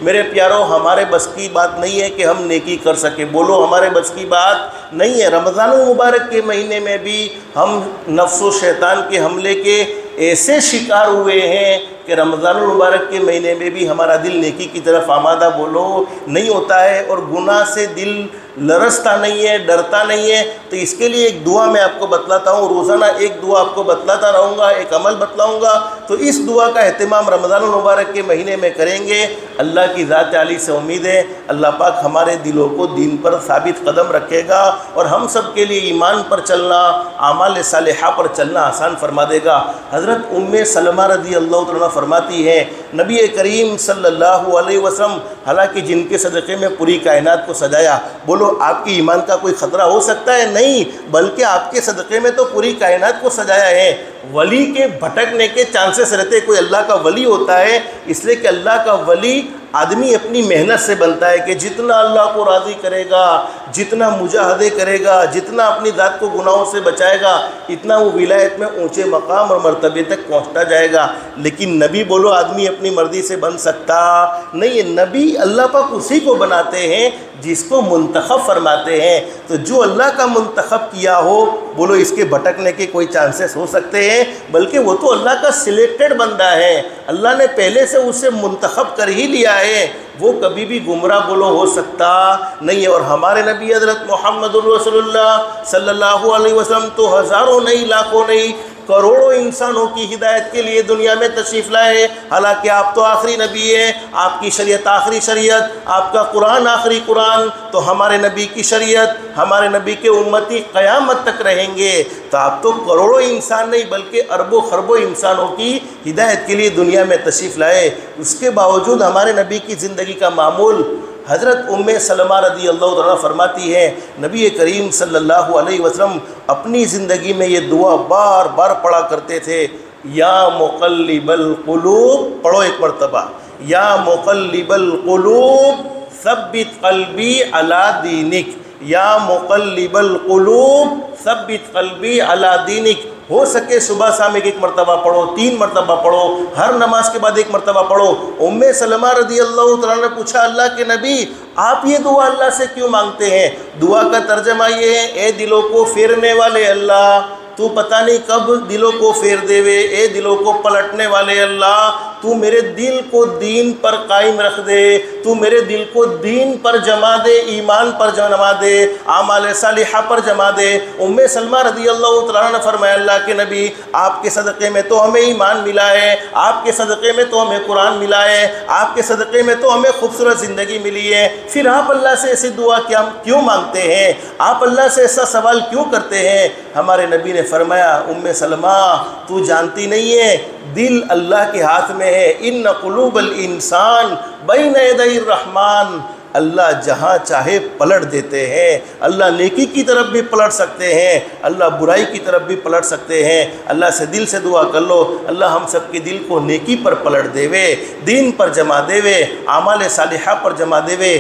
میرے پیاروں ہمارے بس کی بات نہیں ہے کہ ہم نیکی کر سکیں، بولو ہمارے بس کی بات نہیں ہے۔ رمضان المبارک کے مہینے میں بھی ہم نفس و شیطان کے حملے کے ایسے شکار ہوئے ہیں کہ رمضان المبارک کے مہینے میں بھی ہمارا دل نیکی کی طرف آمادہ بولو نہیں ہوتا ہے، اور گناہ سے دل لرزتا نہیں ہے، ڈرتا نہیں ہے۔ تو اس کے لیے ایک دعا میں آپ کو بتلاتا ہوں، روزانہ ایک دعا آپ کو بتلاتا رہوں گا، ایک عمل بتلاؤں گا، تو اس دعا کا اہتمام رمضان المبارک کے مہینے میں کریں گے۔ اللہ کی ذات عالی سے امید ہے اللہ پاک ہمارے دلوں کو دین پر ثابت قدم رکھے گا، اور ہم سب کے لیے ایمان پر چلنا، اعمال صالحہ پر چلنا آسان فرما دے گا۔ حضرت سلمہ رضی اللہ عنہ فرماتی ہیں نبی کریم صلی اللہ علیہ وسلم حالانکہ جن کے صدقے میں پوری کائنات کو سجایا، بولو آپ کی ایمان کا کوئی خطرہ ہو سکتا ہے؟ نہیں، بلکہ آپ کے صدقے میں تو پوری کائنات کو سجایا ہے۔ ولی کے بھٹکنے کے چانسز رہتے، کوئی اللہ کا ولی ہوتا ہے اس لیے کہ اللہ کا ولی آدمی اپنی محنت سے بنتا ہے کہ جتنا اللہ کو راضی کرے گا، جتنا مجاہدے کرے گا، جتنا اپنی ذات کو گناہوں سے بچائے گا، اتنا وہ ولایت میں اونچے مقام اور مرتبے تک پہنچتا جائے گا۔ لیکن نبی بولو آدمی اپنی مرضی سے بن سکتا نہیں ہے، نبی اللہ پاک اسی کو بناتے ہیں جس کو منتخب فرماتے ہیں۔ تو جو اللہ کا منتخب کیا ہو، بولو اس کے بھٹکنے کے کوئی چانسز ہو سکتے ہیں؟ بلکہ وہ تو اللہ کا سلیکٹڈ بندہ ہے، اللہ نے پہلے سے اسے منتخب کر ہی لیا ہے، وہ کبھی بھی گمراہ بولو ہو سکتا نہیں ہے۔ اور ہمارے نبی حضرت محمد رسول اللہ صلی اللہ علیہ وسلم تو ہزاروں نہیں، لاکھوں نہیں، کروڑوں انسانوں کی ہدایت کے لیے دنیا میں تشریف لائے۔ حالانکہ آپ تو آخری نبی ہیں، آپ کی شریعت آخری شریعت، آپ کا قرآن آخری قرآن، تو ہمارے نبی کی شریعت، ہمارے نبی کے امتی قیامت تک رہیں گے۔ تو آپ تو کروڑوں انسان نہیں بلکہ اربوں خربوں انسانوں کی ہدایت کے لیے دنیا میں تشریف لائے۔ اس کے باوجود ہمارے نبی کی زندگی کا معمول، حضرت سلمہ رضی اللہ عنہ فرماتی ہے نبی کریم صلی اللہ علیہ وسلم اپنی زندگی میں یہ دعا بار بار پڑھا کرتے تھے، یا مقلب القلوب، پڑھو ایک مرتبہ، یا مقلب القلوب ثبت قلبی علی دینک، یا مقلب القلوب ثبت قلبی علی دینک۔ ہو سکے صبح شام ایک مرتبہ پڑھو، 3 مرتبہ پڑھو، ہر نماز کے بعد 1 مرتبہ پڑھو۔ سلمہ رضی اللہ عنہ نے پوچھا اللہ کے نبی آپ یہ دعا اللہ سے کیوں مانگتے ہیں؟ دعا کا ترجمہ یہ ہے، اے دلوں کو پھیرنے والے اللہ، تو پتہ نہیں کب دلوں کو پھیر دے وے، اے دلوں کو پلٹنے والے اللہ، تو میرے دل کو دین پر قائم رکھ دے، تو میرے دل کو دین پر جما دے، ایمان پر جما دے، اعمال صالحہ پر جما دے۔ سلمہ رضی اللہ تعالیٰ نے فرمایا اللہ کے نبی آپ کے صدقے میں تو ہمیں ایمان ملا ہے، آپ کے صدقے میں تو ہمیں قرآن ملا ہے، آپ کے صدقے میں تو ہمیں خوبصورت زندگی ملی ہے، پھر آپ اللہ سے ایسی دعا کیوں مانگتے ہیں؟ آپ اللہ سے ایسا سوال کیوں کرتے ہیں؟ ہمارے نبی نے فرمایا سلمہ تو جانتی نہیں ہے دل اللہ کے ہاتھ میں ہے، ان قلوب الانسان بین یدی الرحمن، اللہ جہاں چاہے پلٹ دیتے ہیں، اللہ نیکی کی طرف بھی پلٹ سکتے ہیں، اللہ برائی کی طرف بھی پلٹ سکتے ہیں۔ اللہ سے دل سے دعا کر لو اللہ ہم سب کے دل کو نیکی پر پلٹ دے وے، دین پر جما دے وے، اعمال صالحہ پر جما دے وے۔